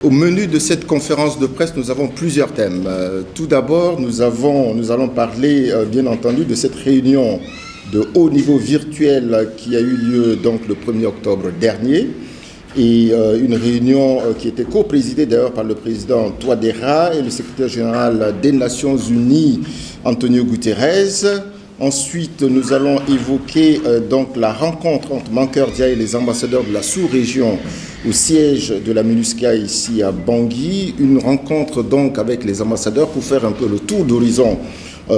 Au menu de cette conférence de presse, nous avons plusieurs thèmes. Tout d'abord, nous allons parler, bien entendu, de cette réunion de haut niveau virtuel qui a eu lieu donc le 1er octobre dernier. Et une réunion qui était co-présidée d'ailleurs par le président Touadéra et le secrétaire général des Nations Unies, Antonio Guterres. Ensuite, nous allons évoquer donc la rencontre entre Mankeur Dia et les ambassadeurs de la sous-région au siège de la MINUSCA ici à Bangui. Une rencontre donc avec les ambassadeurs pour faire un peu le tour d'horizon,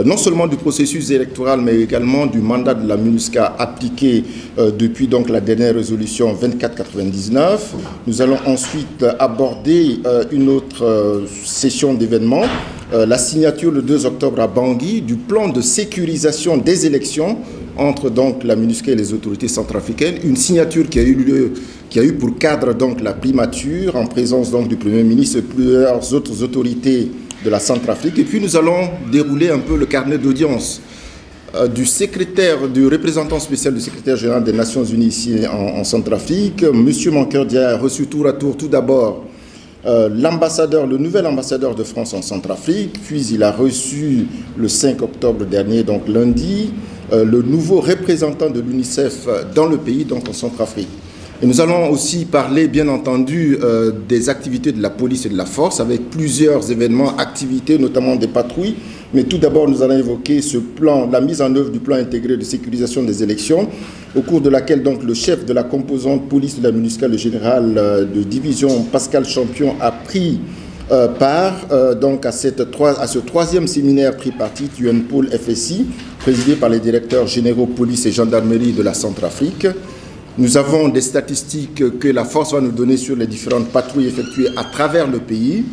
non seulement du processus électoral, mais également du mandat de la MINUSCA appliqué depuis donc la dernière résolution 2499. Nous allons ensuite aborder une autre session d'événements. La signature le 2 octobre à Bangui du plan de sécurisation des élections entre donc la MINUSCA et les autorités centrafricaines, une signature qui a eu pour cadre donc la primature en présence donc du Premier ministre et plusieurs autres autorités de la Centrafrique. Et puis nous allons dérouler un peu le carnet d'audience du représentant spécial du secrétaire général des Nations Unies ici en Centrafrique. Monsieur Mankeur Dia a reçu tour à tour tout d'abord le nouvel ambassadeur de France en Centrafrique, puis il a reçu le 5 octobre dernier, donc lundi, le nouveau représentant de l'UNICEF dans le pays, donc en Centrafrique. Et nous allons aussi parler, bien entendu, des activités de la police et de la force, avec plusieurs événements, activités, notamment des patrouilles. Mais tout d'abord, nous allons évoquer ce plan, la mise en œuvre du plan intégré de sécurisation des élections, au cours de laquelle donc le chef de la composante police de la MINUSCA, le général de division Pascal Champion, a pris part donc à ce troisième séminaire tripartite UNPOL FSI, présidé par les directeurs généraux police et gendarmerie de la Centrafrique. Nous avons des statistiques que la force va nous donner sur les différentes patrouilles effectuées à travers le pays.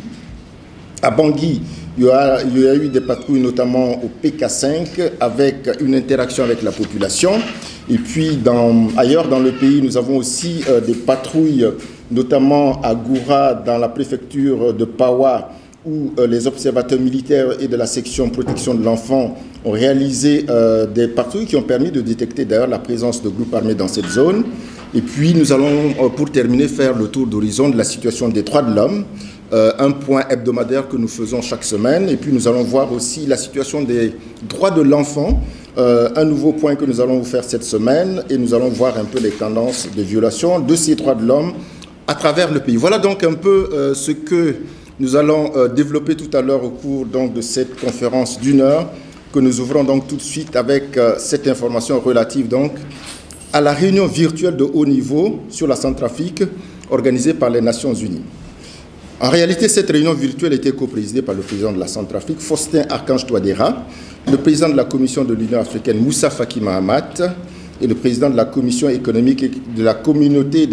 À Bangui, il y a eu des patrouilles notamment au PK5 avec une interaction avec la population. Et puis ailleurs dans le pays, nous avons aussi des patrouilles, notamment à Goura, dans la préfecture de Pawa, où les observateurs militaires et de la section protection de l'enfant ont réalisé des patrouilles qui ont permis de détecter d'ailleurs la présence de groupes armés dans cette zone. Et puis nous allons, pour terminer, faire le tour d'horizon de la situation des droits de l'homme, un point hebdomadaire que nous faisons chaque semaine. Et puis nous allons voir aussi la situation des droits de l'enfant, un nouveau point que nous allons vous faire cette semaine. Et nous allons voir un peu les tendances de violation de ces droits de l'homme à travers le pays. Voilà donc un peu ce que nous allons développer tout à l'heure au cours donc, de cette conférence d'1 heure que nous ouvrons donc tout de suite avec cette information relative donc à la réunion virtuelle de haut niveau sur la Centrafrique organisée par les Nations Unies. En réalité, cette réunion virtuelle était co-présidée par le président de la Centrafrique, Faustin Archange Touadéra, le président de la Commission de l'Union africaine, Moussa Faki Mahamat, et le président de la Commission économique et de la communauté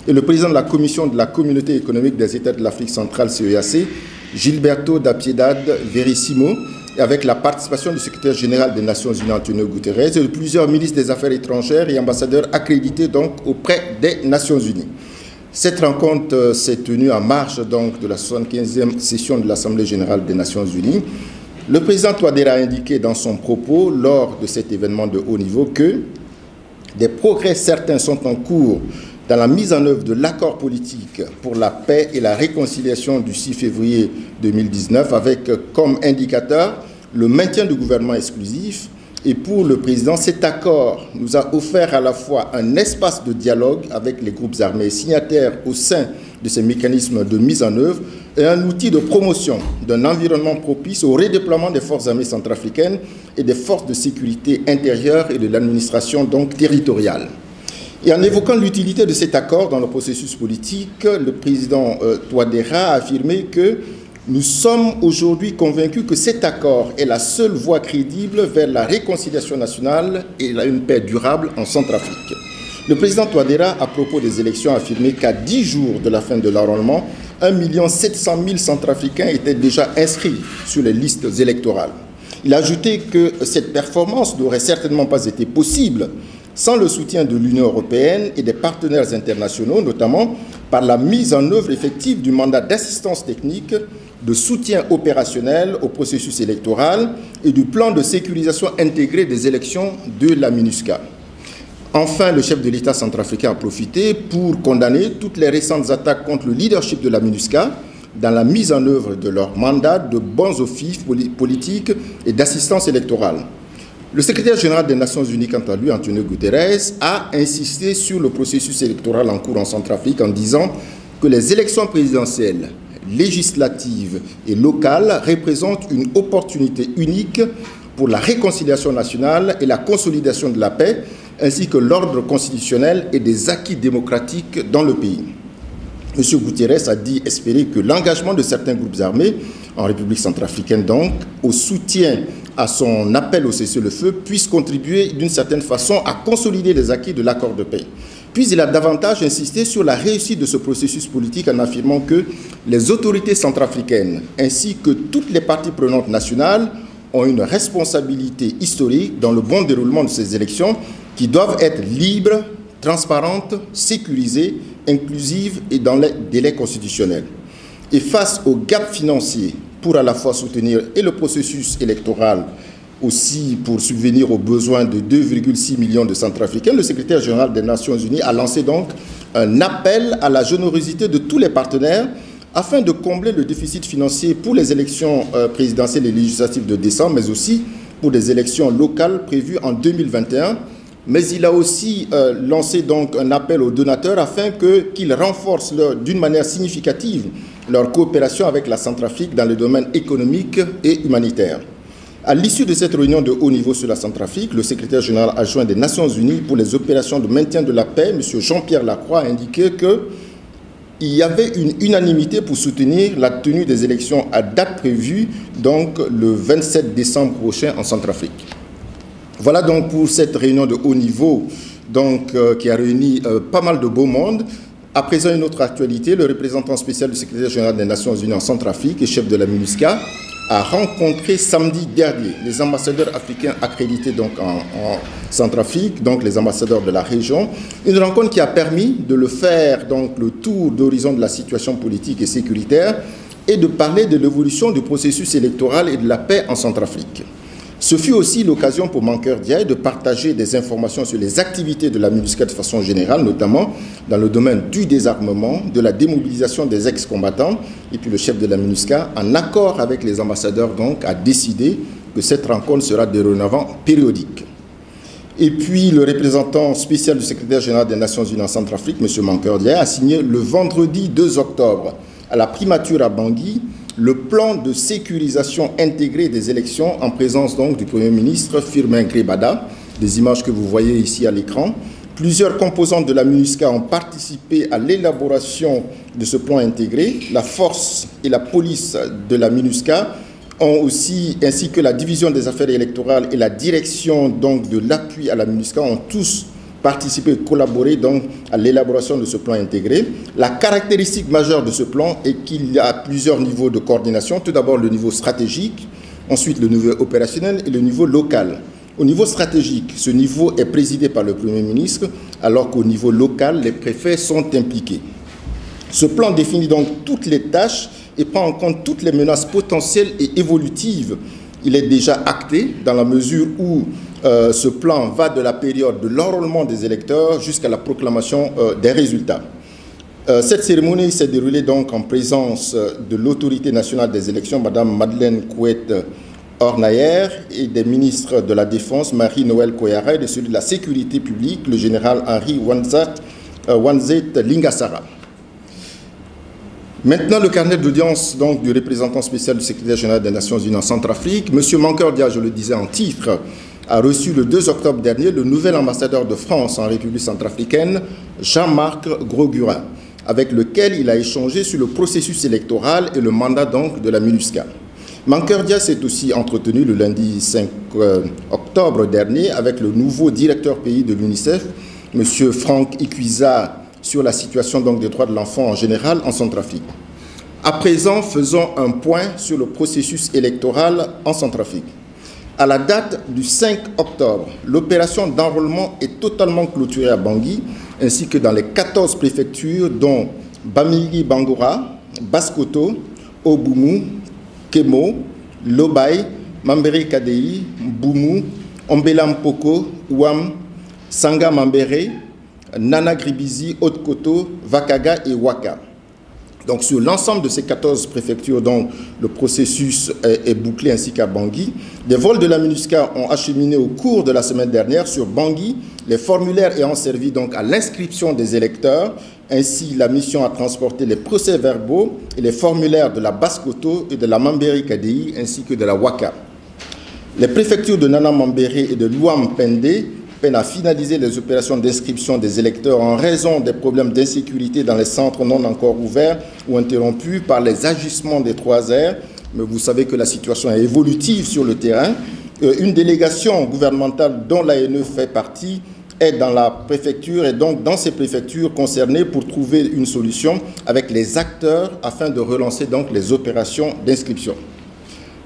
le président de la Commission de la Communauté économique des États de l'Afrique centrale, CEAC, Gilberto da Piedad Verissimo, et avec la participation du secrétaire général des Nations Unies, Antonio Guterres, et de plusieurs ministres des Affaires étrangères et ambassadeurs accrédités donc auprès des Nations Unies. Cette rencontre s'est tenue en marge donc de la 75e session de l'Assemblée générale des Nations Unies. Le président Touadéra a indiqué dans son propos lors de cet événement de haut niveau que des progrès certains sont en cours dans la mise en œuvre de l'accord politique pour la paix et la réconciliation du 6 février 2019 avec comme indicateur le maintien du gouvernement exclusif. Et pour le président, cet accord nous a offert à la fois un espace de dialogue avec les groupes armés signataires au sein de ces mécanismes de mise en œuvre et un outil de promotion d'un environnement propice au redéploiement des forces armées centrafricaines et des forces de sécurité intérieure et de l'administration donc territoriale. Et en évoquant l'utilité de cet accord dans le processus politique, le président Touadéra a affirmé que nous sommes aujourd'hui convaincus que cet accord est la seule voie crédible vers la réconciliation nationale et une paix durable en Centrafrique. Le président Touadéra, à propos des élections, a affirmé qu'à 10 jours de la fin de l'enrôlement, 1 700 000 Centrafricains étaient déjà inscrits sur les listes électorales. Il a ajouté que cette performance n'aurait certainement pas été possible sans le soutien de l'Union européenne et des partenaires internationaux, notamment par la mise en œuvre effective du mandat d'assistance technique, de soutien opérationnel au processus électoral et du plan de sécurisation intégré des élections de la MINUSCA. Enfin, le chef de l'État centrafricain a profité pour condamner toutes les récentes attaques contre le leadership de la MINUSCA dans la mise en œuvre de leur mandat de bons offices politiques et d'assistance électorale. Le secrétaire général des Nations Unies, quant à lui, Antonio Guterres, a insisté sur le processus électoral en cours en Centrafrique en disant que les élections présidentielles, législatives et locales représentent une opportunité unique pour la réconciliation nationale et la consolidation de la paix, ainsi que l'ordre constitutionnel et des acquis démocratiques dans le pays. M. Guterres a dit espérer que l'engagement de certains groupes armés, en République centrafricaine donc, au soutien à son appel au cessez-le-feu, puisse contribuer d'une certaine façon à consolider les acquis de l'accord de paix. Puis il a davantage insisté sur la réussite de ce processus politique en affirmant que les autorités centrafricaines, ainsi que toutes les parties prenantes nationales, ont une responsabilité historique dans le bon déroulement de ces élections qui doivent être libres, transparentes, sécurisées, inclusives et dans les délais constitutionnels. Et face au gap financier pour à la fois soutenir et le processus électoral, aussi pour subvenir aux besoins de 2,6 millions de Centrafricains, le secrétaire général des Nations Unies a lancé donc un appel à la générosité de tous les partenaires afin de combler le déficit financier pour les élections présidentielles et législatives de décembre, mais aussi pour des élections locales prévues en 2021. Mais il a aussi lancé donc un appel aux donateurs afin qu'ils renforcent d'une manière significative leur coopération avec la Centrafrique dans les domaines économiques et humanitaires. À l'issue de cette réunion de haut niveau sur la Centrafrique, le secrétaire général adjoint des Nations Unies pour les opérations de maintien de la paix, M. Jean-Pierre Lacroix, a indiqué qu'il y avait une unanimité pour soutenir la tenue des élections à date prévue, donc le 27 décembre prochain en Centrafrique. Voilà donc pour cette réunion de haut niveau donc, qui a réuni pas mal de beau monde. À présent, une autre actualité, le représentant spécial du secrétaire général des Nations Unies en Centrafrique et chef de la MINUSCA a rencontré samedi dernier les ambassadeurs africains accrédités donc en Centrafrique, donc les ambassadeurs de la région. Une rencontre qui a permis de le faire donc le tour d'horizon de la situation politique et sécuritaire et de parler de l'évolution du processus électoral et de la paix en Centrafrique. Ce fut aussi l'occasion pour Mankeur Ndiaye de partager des informations sur les activités de la MINUSCA de façon générale, notamment dans le domaine du désarmement, de la démobilisation des ex-combattants. Et puis le chef de la MINUSCA, en accord avec les ambassadeurs, donc, a décidé que cette rencontre sera dorénavant périodique. Et puis le représentant spécial du secrétaire général des Nations Unies en Centrafrique, M. Mankeur Ndiaye, a signé le vendredi 2 octobre à la primature à Bangui le plan de sécurisation intégrée des élections en présence donc du Premier ministre Firmin Grébada, des images que vous voyez ici à l'écran. Plusieurs composantes de la MINUSCA ont participé à l'élaboration de ce plan intégré. La force et la police de la MINUSCA ont aussi, ainsi que la division des affaires électorales et la direction donc de l'appui à la MINUSCA, ont tous participer et collaborer donc à l'élaboration de ce plan intégré. La caractéristique majeure de ce plan est qu'il y a plusieurs niveaux de coordination. Tout d'abord le niveau stratégique, ensuite le niveau opérationnel et le niveau local. Au niveau stratégique, ce niveau est présidé par le Premier ministre, alors qu'au niveau local, les préfets sont impliqués. Ce plan définit donc toutes les tâches et prend en compte toutes les menaces potentielles et évolutives. Il est déjà acté dans la mesure où ce plan va de la période de l'enrôlement des électeurs jusqu'à la proclamation des résultats. Cette cérémonie s'est déroulée donc en présence de l'autorité nationale des élections, Mme Madeleine Kouet-Ornayer, et des ministres de la Défense, Marie-Noël Koyara, et de celui de la Sécurité publique, le général Henri Wanzet Lingasara. Maintenant, le carnet d'audience du représentant spécial du secrétaire général des Nations Unies en Centrafrique, M. Mankeur Ndiaye, je le disais en titre, a reçu le 2 octobre dernier le nouvel ambassadeur de France en République centrafricaine, Jean-Marc Grosgurin, avec lequel il a échangé sur le processus électoral et le mandat donc de la MINUSCA. Mankeur Ndiaye s'est aussi entretenu le lundi 5 octobre dernier avec le nouveau directeur pays de l'UNICEF, M. Franck Ikwiza, sur la situation donc des droits de l'enfant en général en Centrafrique. À présent, faisons un point sur le processus électoral en Centrafrique. À la date du 5 octobre, l'opération d'enrôlement est totalement clôturée à Bangui, ainsi que dans les 14 préfectures dont Bamili Bangora, Baskoto, Oboumou, Kemo, Lobaye, Mambere Kadei, Boumou, Ombela Mpoko, Ouam, Sanga Mambere, Nana Gribizi, Haute-Koto, Vakaga et Waka. Donc sur l'ensemble de ces 14 préfectures, donc, le processus est bouclé ainsi qu'à Bangui. Des vols de la MINUSCA ont acheminé au cours de la semaine dernière sur Bangui les formulaires ayant servi donc à l'inscription des électeurs. Ainsi, la mission a transporté les procès-verbaux et les formulaires de la Basse-Koto et de la Mambéry KDI ainsi que de la Waka. Les préfectures de Nana Mambéré et de Luam Pende peinent à finaliser les opérations d'inscription des électeurs en raison des problèmes d'insécurité dans les centres non encore ouverts ou interrompus par les agissements des 3R. Mais vous savez que la situation est évolutive sur le terrain. Une délégation gouvernementale dont l'ANE fait partie est dans la préfecture et donc dans ces préfectures concernées pour trouver une solution avec les acteurs afin de relancer donc les opérations d'inscription.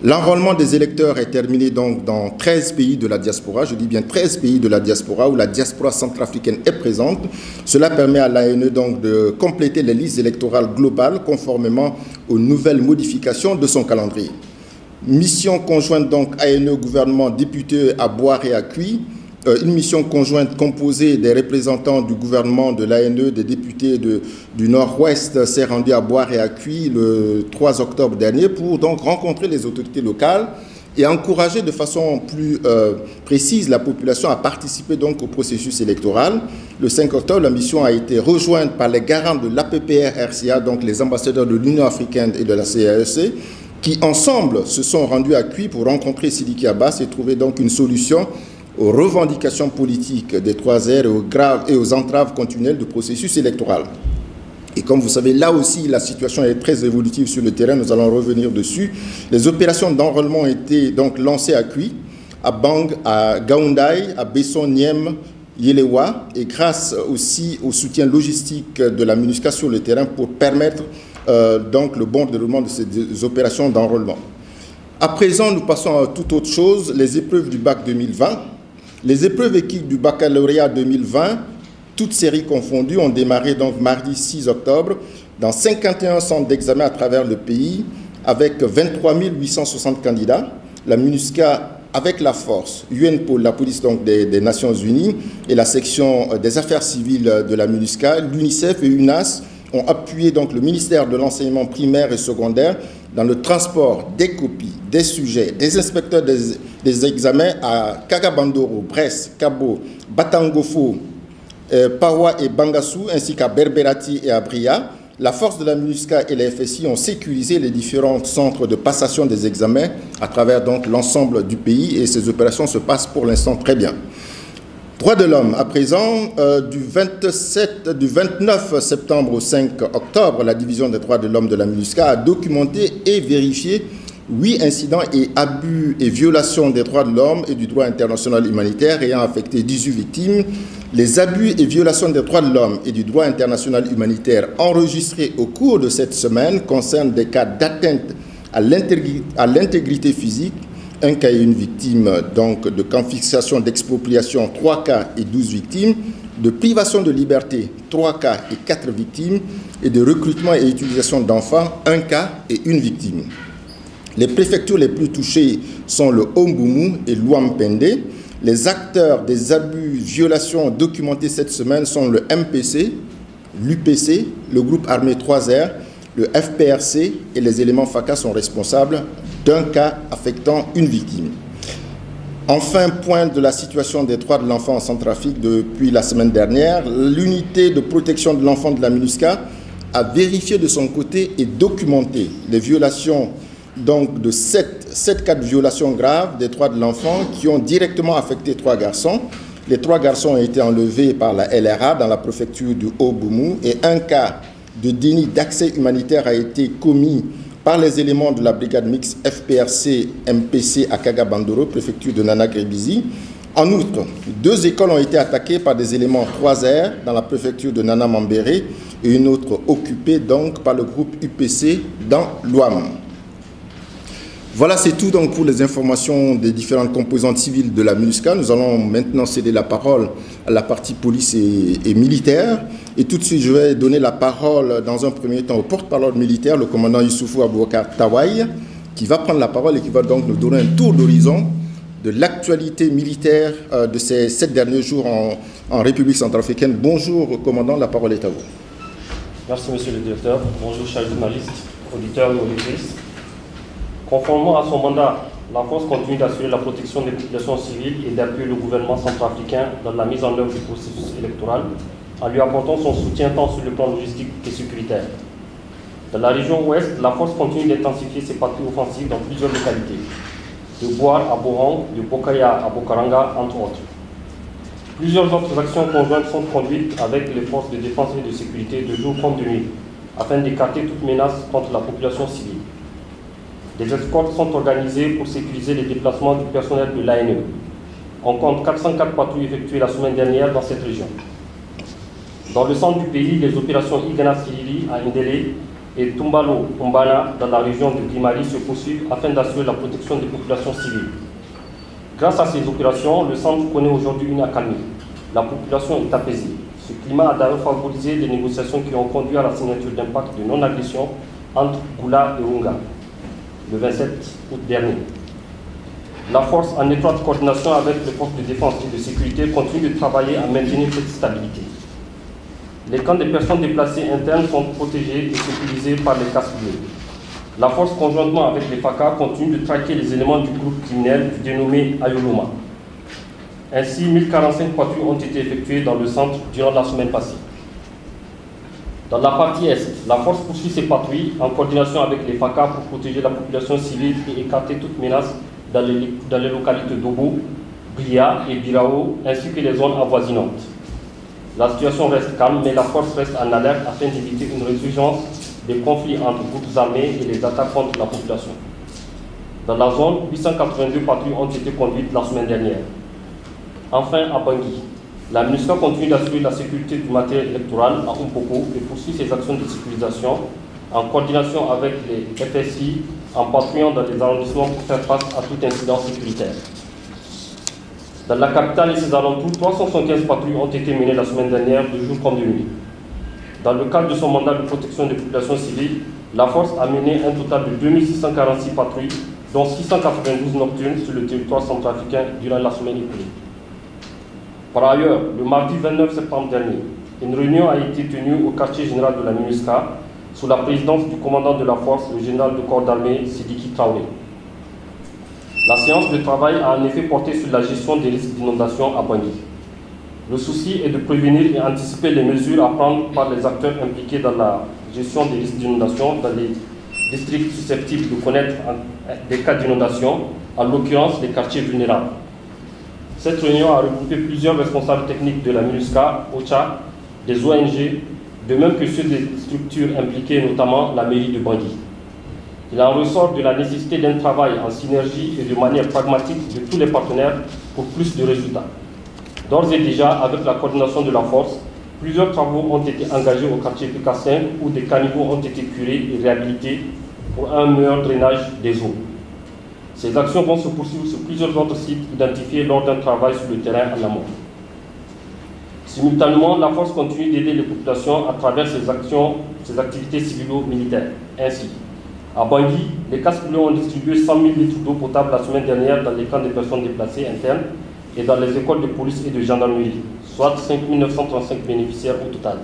L'enrôlement des électeurs est terminé donc dans 13 pays de la diaspora, je dis bien 13 pays de la diaspora où la diaspora centrafricaine est présente. Cela permet à l'ANE donc de compléter les listes électorales globales conformément aux nouvelles modifications de son calendrier. Mission conjointe donc ANE gouvernement député à Boire et à Cuy. Une mission conjointe composée des représentants du gouvernement, de l'ANE, des députés du Nord-Ouest s'est rendue à Boire et à Cuy le 3 octobre dernier pour donc rencontrer les autorités locales et encourager de façon plus précise la population à participer donc au processus électoral. Le 5 octobre, la mission a été rejointe par les garants de l'APPR-RCA, donc les ambassadeurs de l'Union africaine et de la CAEC, qui ensemble se sont rendus à Cuy pour rencontrer Sidiki Abbas et trouver donc une solution aux revendications politiques des 3R et aux entraves continuelles du processus électoral. Et comme vous savez, là aussi, la situation est très évolutive sur le terrain, nous allons revenir dessus. Les opérations d'enrôlement ont été donc lancées à Cuy, à Bang, à Gaoundai, à Besson, Niem, Yelewa, et grâce aussi au soutien logistique de la MINUSCA sur le terrain pour permettre donc le bon déroulement de ces opérations d'enrôlement. À présent, nous passons à toute autre chose, les épreuves du bac 2020. Les épreuves équipes du baccalauréat 2020, toutes séries confondues, ont démarré donc mardi 6 octobre dans 51 centres d'examen à travers le pays avec 23 860 candidats. La MINUSCA, avec la force, UNPOL, la police donc des Nations Unies et la section des affaires civiles de la MINUSCA, l'UNICEF et UNAS ont appuyé donc le ministère de l'enseignement primaire et secondaire dans le transport des copies, des sujets, des inspecteurs des examens à Kagabandoro, Brest, Kabo, Batangofo, Pawa et Bangassou, ainsi qu'à Berberati et à Bria. La force de la MINUSCA et la FSI ont sécurisé les différents centres de passation des examens à travers donc l'ensemble du pays et ces opérations se passent pour l'instant très bien. Droits de l'homme, à présent, du 29 septembre au 5 octobre, la division des droits de l'homme de la MINUSCA a documenté et vérifié 8 incidents et abus et violations des droits de l'homme et du droit international humanitaire ayant affecté 18 victimes. Les abus et violations des droits de l'homme et du droit international humanitaire enregistrés au cours de cette semaine concernent des cas d'atteinte à l'intégrité physique, un cas et une victime, donc de confiscation, d'expropriation, 3 cas et 12 victimes, de privation de liberté, 3 cas et 4 victimes, et de recrutement et utilisation d'enfants, 1 cas et 1 victime. Les préfectures les plus touchées sont le Omboumou et l'Ouampende. Les acteurs des abus, violations documentés cette semaine sont le MPC, l'UPC, le groupe armé 3R, le FPRC et les éléments FACA sont responsables d'un cas affectant une victime. Enfin, point de la situation des droits de l'enfant en Centrafrique depuis la semaine dernière, l'unité de protection de l'enfant de la MINUSCA a vérifié de son côté et documenté les violations donc de 7 cas de violations graves des droits de l'enfant qui ont directement affecté 3 garçons. Les 3 garçons ont été enlevés par la LRA dans la préfecture du Haut-Boumou et un cas de déni d'accès humanitaire a été commis par les éléments de la brigade mixte FPRC-MPC à Kagabandoro, préfecture de Nana Gribizi. En outre, 2 écoles ont été attaquées par des éléments 3R dans la préfecture de Nana Mambéré et une autre occupée donc par le groupe UPC dans l'Ouam. Voilà, c'est tout donc pour les informations des différentes composantes civiles de la MINUSCA. Nous allons maintenant céder la parole à la partie police et militaire. Et tout de suite, je vais donner la parole dans un premier temps au porte-parole militaire, le commandant Youssoufou Aboubakar Tawaï, qui va prendre la parole et qui va donc nous donner un tour d'horizon de l'actualité militaire de ces 7 derniers jours en République centrafricaine. Bonjour, commandant, la parole est à vous. Merci, monsieur le directeur. Bonjour, chers journalistes, auditeurs et auditrices. Conformément à son mandat, la force continue d'assurer la protection des populations civiles et d'appuyer le gouvernement centrafricain dans la mise en œuvre du processus électoral, en lui apportant son soutien tant sur le plan logistique que sécuritaire. Dans la région ouest, la force continue d'intensifier ses patrouilles offensives dans plusieurs localités, de Boar à Bohang, de Bokaya à Bokaranga, entre autres. Plusieurs autres actions conjointes sont conduites avec les forces de défense et de sécurité de jour comme de nuit, afin d'écarter toute menace contre la population civile. Des escortes sont organisées pour sécuriser les déplacements du personnel de l'ANE. On compte 404 patrouilles effectuées la semaine dernière dans cette région. Dans le centre du pays, les opérations Igana Siriri à Ndélé et Tumbalo Umbana dans la région de Gimari se poursuivent afin d'assurer la protection des populations civiles. Grâce à ces opérations, le centre connaît aujourd'hui une accalmie. La population est apaisée. Ce climat a d'ailleurs favorisé les négociations qui ont conduit à la signature d'un pacte de non-agression entre Goula et Runga le 27 août dernier. La force, en étroite coordination avec les forces de défense et de sécurité, continue de travailler à maintenir cette stabilité. Les camps des personnes déplacées internes sont protégés et sécurisés par les casques bleus. La force, conjointement avec les FACA, continue de traquer les éléments du groupe criminel dénommé Ayoloma. Ainsi, 1045 patrouilles ont été effectuées dans le centre durant la semaine passée. Dans la partie est, la force poursuit ses patrouilles en coordination avec les FACA pour protéger la population civile et écarter toute menace dans les localités d'Obo, Bria et Birao, ainsi que les zones avoisinantes. La situation reste calme, mais la force reste en alerte afin d'éviter une résurgence des conflits entre groupes armés et les attaques contre la population. Dans la zone, 882 patrouilles ont été conduites la semaine dernière. Enfin, à Bangui, la MINUSCA continue d'assurer la sécurité du matériel électoral à Umpoko et poursuit ses actions de sécurisation en coordination avec les FSI, en patrouillant dans les arrondissements pour faire face à tout incident sécuritaire. Dans la capitale et ses alentours, 375 patrouilles ont été menées la semaine dernière, de jour comme de nuit. Dans le cadre de son mandat de protection des populations civiles, la force a mené un total de 2646 patrouilles, dont 692 nocturnes sur le territoire centrafricain durant la semaine écoulée. Par ailleurs, le mardi 29 septembre dernier, une réunion a été tenue au quartier général de la MINUSCA sous la présidence du commandant de la force, le général de corps d'armée Sidiki Traoré. La séance de travail a en effet porté sur la gestion des risques d'inondation à Bangui. Le souci est de prévenir et anticiper les mesures à prendre par les acteurs impliqués dans la gestion des risques d'inondation dans les districts susceptibles de connaître des cas d'inondation, en l'occurrence les quartiers vulnérables. Cette réunion a regroupé plusieurs responsables techniques de la MINUSCA, OCHA, des ONG, de même que ceux des structures impliquées, notamment la mairie de Bangui. Il en ressort de la nécessité d'un travail en synergie et de manière pragmatique de tous les partenaires pour plus de résultats. D'ores et déjà, avec la coordination de la force, plusieurs travaux ont été engagés au quartier PK5 où des caniveaux ont été curés et réhabilités pour un meilleur drainage des eaux. Ces actions vont se poursuivre sur plusieurs autres sites identifiés lors d'un travail sur le terrain en amont. Simultanément, la force continue d'aider les populations à travers ses activités civilo-militaires. Ainsi, à Bangui, les casques bleus ont distribué 100 000 litres d'eau potable la semaine dernière dans les camps des personnes déplacées internes et dans les écoles de police et de gendarmerie, soit 5 935 bénéficiaires au total.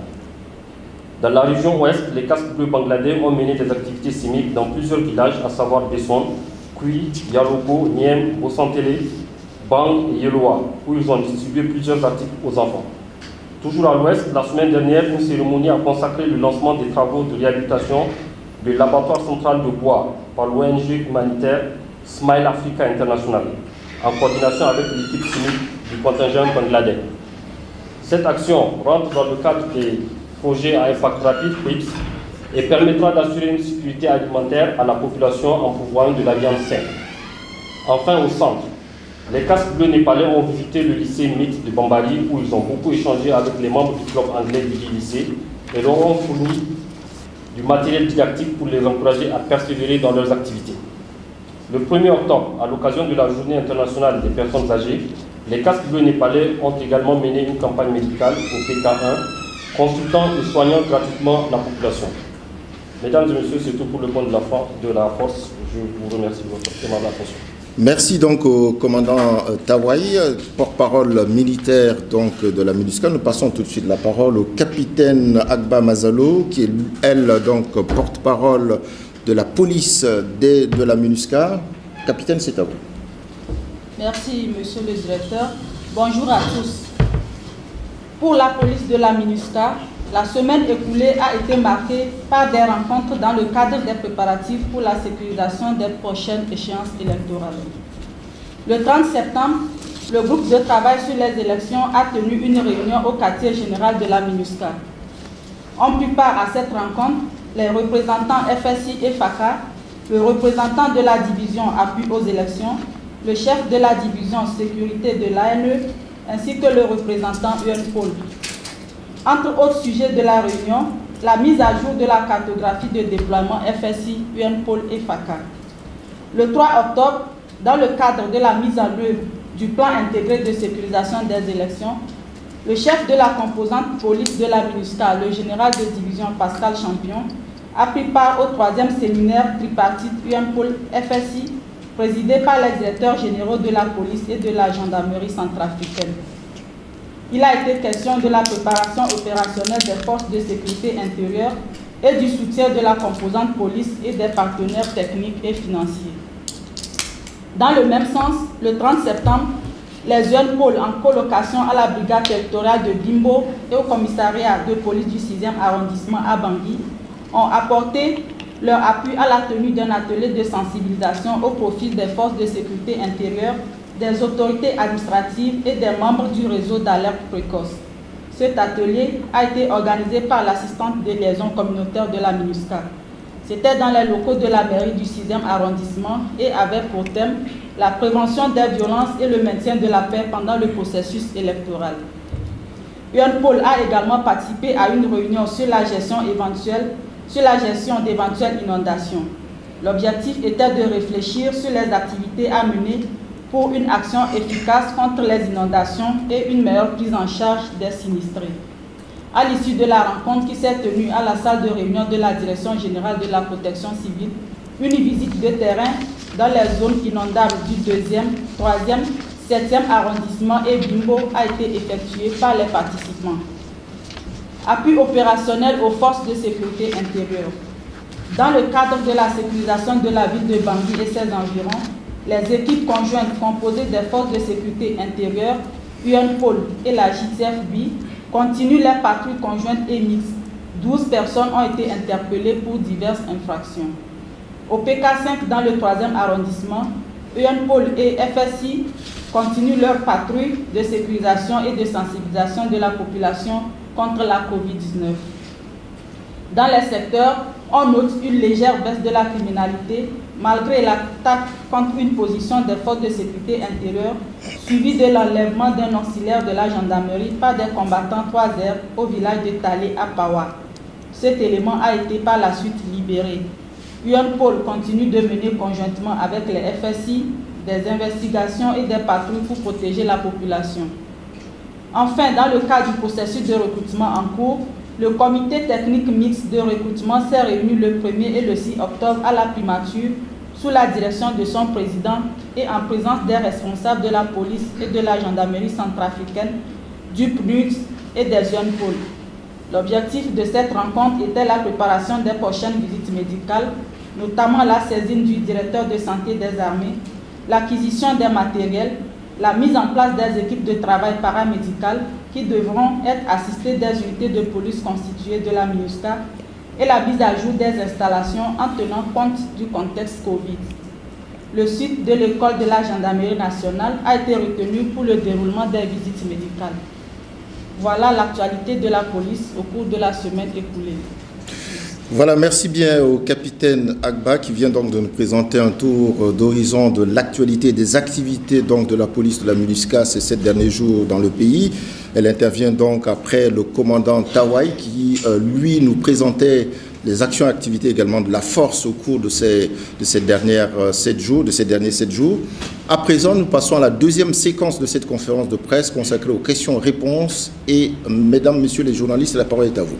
Dans la région ouest, les casques bleus bangladais ont mené des activités similaires dans plusieurs villages, à savoir Besson, Kui, Yalogo, Niem, Bosantele, Bang et Yeloa, où ils ont distribué plusieurs articles aux enfants. Toujours à l'ouest, la semaine dernière, une cérémonie a consacré le lancement des travaux de réhabilitation de l'abattoir central de Bois par l'ONG humanitaire Smile Africa International, en coordination avec l'équipe chimique du contingent bangladais. Cette action rentre dans le cadre des projets à impact rapide PRIPS et permettra d'assurer une sécurité alimentaire à la population en pourvoyant de la viande saine. Enfin, au centre, les casques bleus népalais ont visité le lycée mixte de Bambari où ils ont beaucoup échangé avec les membres du club anglais du lycée et leur ont fourni du matériel didactique pour les encourager à persévérer dans leurs activités. Le 1er octobre, à l'occasion de la Journée internationale des personnes âgées, les casques bleus népalais ont également mené une campagne médicale au PK1, consultant et soignant gratuitement la population. Mesdames et messieurs, c'est tout pour le compte de la force. Je vous remercie de votre aimable attention. Merci donc au commandant Tawai, porte-parole militaire donc de la MINUSCA. Nous passons tout de suite la parole au capitaine Agba Mazalo, qui est elle donc porte-parole de la police de la MINUSCA. Capitaine, c'est à vous. Merci, monsieur le directeur. Bonjour à tous. Pour la police de la MINUSCA, la semaine écoulée a été marquée par des rencontres dans le cadre des préparatifs pour la sécurisation des prochaines échéances électorales. Le 30 septembre, le groupe de travail sur les élections a tenu une réunion au quartier général de la MINUSCA. On prit part à cette rencontre les représentants FSI et FACA, le représentant de la division appui aux élections, le chef de la division sécurité de l'ANE, ainsi que le représentant UNPOL. Entre autres sujets de la réunion, la mise à jour de la cartographie de déploiement FSI, UNPOL et FACA. Le 3 octobre, dans le cadre de la mise en œuvre du plan intégré de sécurisation des élections, le chef de la composante police de la MINUSCA, le général de division Pascal Champion, a pris part au 3e séminaire tripartite UNPOL FSI, présidé par les directeurs généraux de la police et de la gendarmerie centrafricaine. Il a été question de la préparation opérationnelle des forces de sécurité intérieure et du soutien de la composante police et des partenaires techniques et financiers. Dans le même sens, le 30 septembre, les UNPOL en colocation à la brigade territoriale de Bimbo et au commissariat de police du 6e arrondissement à Bangui ont apporté leur appui à la tenue d'un atelier de sensibilisation au profit des forces de sécurité intérieure, des autorités administratives et des membres du réseau d'alerte précoce. Cet atelier a été organisé par l'assistante de liaison communautaire de la MINUSCA. C'était dans les locaux de la mairie du 6e arrondissement et avait pour thème la prévention des violences et le maintien de la paix pendant le processus électoral. UNPOL a également participé à une réunion sur la gestion d'éventuelles inondations. L'objectif était de réfléchir sur les activités à mener pour une action efficace contre les inondations et une meilleure prise en charge des sinistrés. À l'issue de la rencontre qui s'est tenue à la salle de réunion de la Direction générale de la protection civile, une visite de terrain dans les zones inondables du 2e, 3e, 7e arrondissement et Bimbo a été effectuée par les participants. Appui opérationnel aux forces de sécurité intérieure. Dans le cadre de la sécurisation de la ville de Bangui et ses environs, les équipes conjointes composées des forces de sécurité intérieure, UNPOL et la JTFB continuent les patrouilles conjointes et mixtes. 12 personnes ont été interpellées pour diverses infractions. Au PK5 dans le 3e arrondissement, UNPOL et FSI continuent leur patrouille de sécurisation et de sensibilisation de la population contre la COVID-19. Dans les secteurs, on note une légère baisse de la criminalité malgré l'attaque contre une position des forces de sécurité intérieure suivie de l'enlèvement d'un auxiliaire de la gendarmerie par des combattants 3R au village de Talé à Pawa. Cet élément a été par la suite libéré. UNPOL continue de mener conjointement avec les FSI des investigations et des patrouilles pour protéger la population. Enfin, dans le cadre du processus de recrutement en cours, le comité technique mixte de recrutement s'est réuni le 1er et le 6 octobre à la primature sous la direction de son président et en présence des responsables de la police et de la gendarmerie centrafricaine, du PNUD et des UNPOL. L'objectif de cette rencontre était la préparation des prochaines visites médicales, notamment la saisine du directeur de santé des armées, l'acquisition des matériels, la mise en place des équipes de travail paramédicales qui devront être assistées des unités de police constituées de la MINUSCA et la mise à jour des installations en tenant compte du contexte Covid. Le site de l'école de la gendarmerie nationale a été retenu pour le déroulement des visites médicales. Voilà l'actualité de la police au cours de la semaine écoulée. Voilà, merci bien au capitaine Agba qui vient donc de nous présenter un tour d'horizon de l'actualité des activités donc de la police de la MINUSCA ces 7 derniers jours dans le pays. Elle intervient donc après le commandant Tawai qui, lui, nous présentait les actions et activités également de la force au cours de ces derniers 7 jours. À présent, nous passons à la deuxième séquence de cette conférence de presse consacrée aux questions-réponses. Et mesdames, messieurs les journalistes, la parole est à vous.